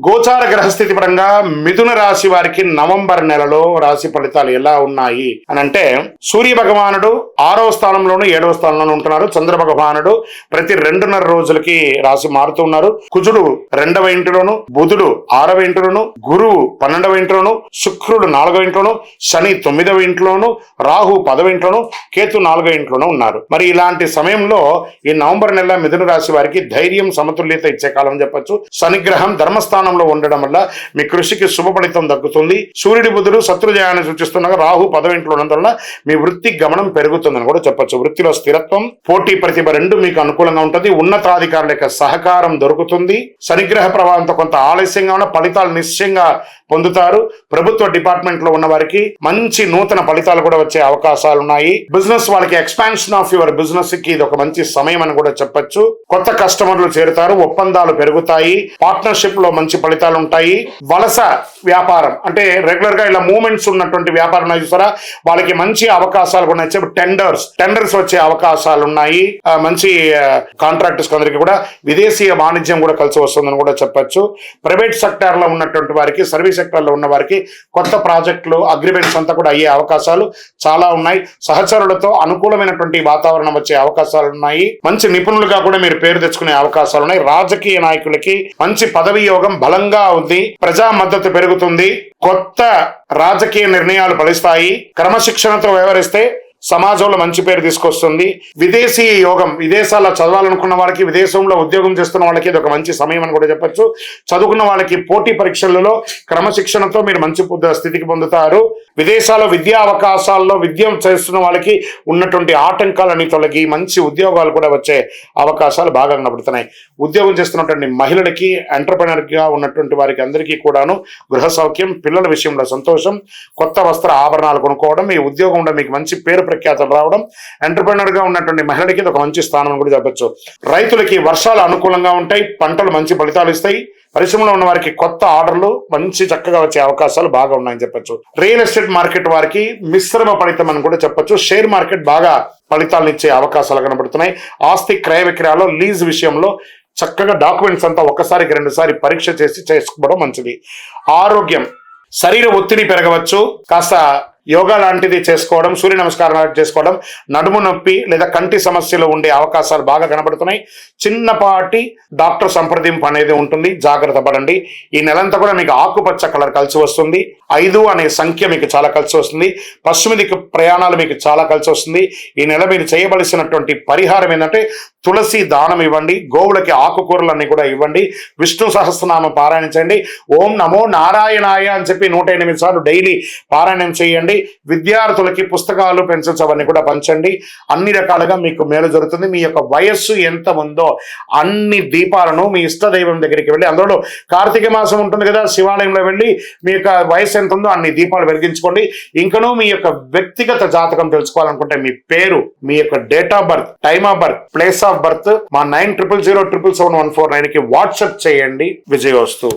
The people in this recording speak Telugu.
గోచార గ్రహస్థితి పరంగా మిథున రాశి వారికి నవంబర్ నెలలో రాశి ఫలితాలు ఎలా ఉన్నాయి అని అంటే, సూర్య భగవానుడు 6వ స్థానంలోను 7వ స్థానంలోనూ ఉంటున్నారు. చంద్ర భగవానుడు ప్రతి 2.5 రోజులకి రాశి మారుతున్నారు. కుజుడు 2వ ఇంటిలోను, బుధుడు 6వ ఇంటిలోను, గురువు 12వ ఇంట్లోను, శుక్రుడు 4వ ఇంట్లోను, శని 9వ ఇంట్లోను, రాహు 10వ ఇంట్లోను, కేతు 4వ ఇంట్లోనూ ఉన్నారు. మరి ఇలాంటి సమయంలో ఈ నవంబర్ నెల మిథున రాశి వారికి ధైర్యం సమతుల్యత ఇచ్చే కాలం చెప్పొచ్చు. శనిగ్రహం ధర్మస్థానంలో ఉండడం వల్ల మీ కృషికి శుభ ఫలితం దక్కుతుంది. సూర్యుడి బుధుడు శత్రుజయాన్ని సూచిస్తుండగా రాహు 10వ ఇంట్లో ఉన్నందువల్ల మీ వృత్తి గమనం పెరుగుతుందని కూడా చెప్పొచ్చు. వృత్తిలో స్థిరత్వం, పోటీ ప్రతిభ రెండు మీకు అనుకూలంగా ఉంటుంది. ఉన్నతాధికారుల యొక్క సహకారం దొరుకుతుంది. శనిగ్రహ ప్రభావంతో కొంత ఆలస్యంగా ఉన్న ఫలితాలు నిశ్చయంగా పొందుతారు. ప్రభుత్వ డిపార్ట్మెంట్ లో ఉన్న వారికి మంచి నూతన ఫలితాలు కూడా వచ్చే అవకాశాలు ఉన్నాయి. బిజినెస్ వాళ్ళకి ఎక్స్పాన్షన్ ఆఫ్ యువర్ బిజినెస్ కి ఇది ఒక మంచి సమయం అని కూడా చెప్పొచ్చు. కొత్త కస్టమర్లు చేరుతారు, ఒప్పందాలు పెరుగుతాయి, పార్ట్నర్షిప్ లో మంచి ఫలితాలు ఉంటాయి. వలస వ్యాపారం అంటే రెగ్యులర్ గా ఇలా మూవ్మెంట్స్ ఉన్నటువంటి వ్యాపారం చూసారా, వాళ్ళకి మంచి అవకాశాలు కూడా వచ్చే టెండర్స్ వచ్చే అవకాశాలు ఉన్నాయి. మంచి కాంట్రాక్టర్స్ అందరికీ కూడా విదేశీయ వాణిజ్యం కూడా కలిసి వస్తుందని కూడా చెప్పొచ్చు. ప్రైవేట్ సెక్టార్ లో ఉన్నటువంటి వారికి, సర్వీస్ సెక్టర్ లో ఉన్న వారికి కొత్త ప్రాజెక్టులు, అగ్రిమెంట్స్ అంతా కూడా అయ్యే అవకాశాలు చాలా ఉన్నాయి. సహచరులతో అనుకూలమైనటువంటి వాతావరణం వచ్చే అవకాశాలు ఉన్నాయి. మంచి నిపుణులుగా కూడా మీరు పేరు తెచ్చుకునే అవకాశాలు ఉన్నాయి. రాజకీయ నాయకులకి మంచి పదవి యోగం బలంగా ఉంది. ప్రజా మద్దతు పెరుగుతుంది. కొత్త రాజకీయ నిర్ణయాలు ఫలిస్తాయి. క్రమశిక్షణతో వ్యవహరిస్తే సమాజంలో మంచి పేరు తీసుకొస్తుంది. విదేశీ యోగం, విదేశాల్లో చదవాలనుకున్న వాళ్ళకి, విదేశంలో ఉద్యోగం చేస్తున్న వాళ్ళకి ఇది ఒక మంచి సమయం అని కూడా చెప్పొచ్చు. చదువుకున్న వాళ్ళకి పోటీ పరీక్షలలో క్రమశిక్షణతో మీరు మంచి స్థితికి పొందుతారు. విదేశాల్లో విద్యా అవకాశాల్లో విద్య చేస్తున్న వాళ్ళకి ఉన్నటువంటి ఆటంకాలన్నీ తొలగి మంచి ఉద్యోగాలు కూడా వచ్చే అవకాశాలు బాగా కనబడుతున్నాయి. ఉద్యోగం చేస్తున్నటువంటి మహిళలకి, ఎంటర్ప్రెనర్ గా ఉన్నటువంటి వారికి అందరికీ కూడాను గృహ సౌఖ్యం, పిల్లల విషయంలో సంతోషం, కొత్త వస్త్ర ఆభరణాలు కొనుక్కోవడం, ఈ ఉద్యోగంలో మీకు మంచి పేరు ప్రఖ్యాతలు రావడం, ఎంటర్ప్రెనర్ గా ఉన్నటువంటి మహిళలకి ఒక మంచి స్థానం కూడా చెప్పొచ్చు. రైతులకి వర్షాలు అనుకూలంగా ఉంటాయి, పంటలు మంచి ఫలితాలు ఇస్తాయి. పరిశ్రమలో ఉన్న వారికి కొత్త ఆర్డర్లు మంచి చక్కగా వచ్చే అవకాశాలు బాగా ఉన్నాయని చెప్పొచ్చు. రియల్ ఎస్టేట్ మార్కెట్ వారికి మిశ్రమ ఫలితం అని కూడా చెప్పొచ్చు. షేర్ మార్కెట్ బాగా ఫలితాలను ఇచ్చే అవకాశాలు కనబడుతున్నాయి. ఆస్తి క్రయ విక్రయాలు, లీజ్ విషయంలో చక్కగా డాక్యుమెంట్స్ అంతా ఒకసారికి 2 సార్లు పరీక్ష చేసి చేసుకోవడం మంచిది. ఆరోగ్యం, శరీర ఒత్తిడి పెరగవచ్చు. కాస్త యోగా లాంటిది చేసుకోవడం, సూర్య నమస్కారం చేసుకోవడం, నడుము నొప్పి లేదా కంటి సమస్యలు ఉండే అవకాశాలు బాగా కనబడుతున్నాయి. చిన్నపాటి డాక్టర్ సంప్రదింపు అనేది ఉంటుంది, జాగ్రత్త పడండి. ఈ నెలంతా కూడా మీకు ఆకుపచ్చ కలర్ కలిసి వస్తుంది. 5 అనే సంఖ్య మీకు చాలా కలిసి వస్తుంది. పశ్చిమ దిక్కు ప్రయాణాలు మీకు చాలా కలిసి వస్తుంది. ఈ నెల మీరు చేయవలసినటువంటి పరిహారం ఏంటంటే తులసి దానం ఇవ్వండి, గోవులకి ఆకుకూరలన్నీ కూడా ఇవ్వండి, విష్ణు సహస్రనామం పారాయణించండి, ఓం నమో నారాయణాయ అని చెప్పి 108 సార్లు డైలీ పారాయణం చేయండి. విద్యార్థులకి పుస్తకాలు, పెన్సిల్స్ అవన్నీ కూడా పంచండి. అన్ని రకాలుగా మీకు మేలు జరుగుతుంది. మీ యొక్క వయస్సు ఎంత ఉందో అన్ని దీపాలను మీ ఇష్టదైవం దగ్గరికి వెళ్ళి, అందులో కార్తీక మాసం ఉంటుంది కదా, శివాలయంలో వెళ్ళి మీ యొక్క వయసు ఎంత ఉందో అన్ని దీపాలు వెలిగించుకోండి. ఇంకనూ మీ యొక్క వ్యక్తిగత జాతకం తెలుసుకోవాలనుకుంటే మీ పేరు, మీ యొక్క date of birth, time of birth, place of birth మా 9000077714 కి వాట్సాప్ చేయండి. విజయోస్తు.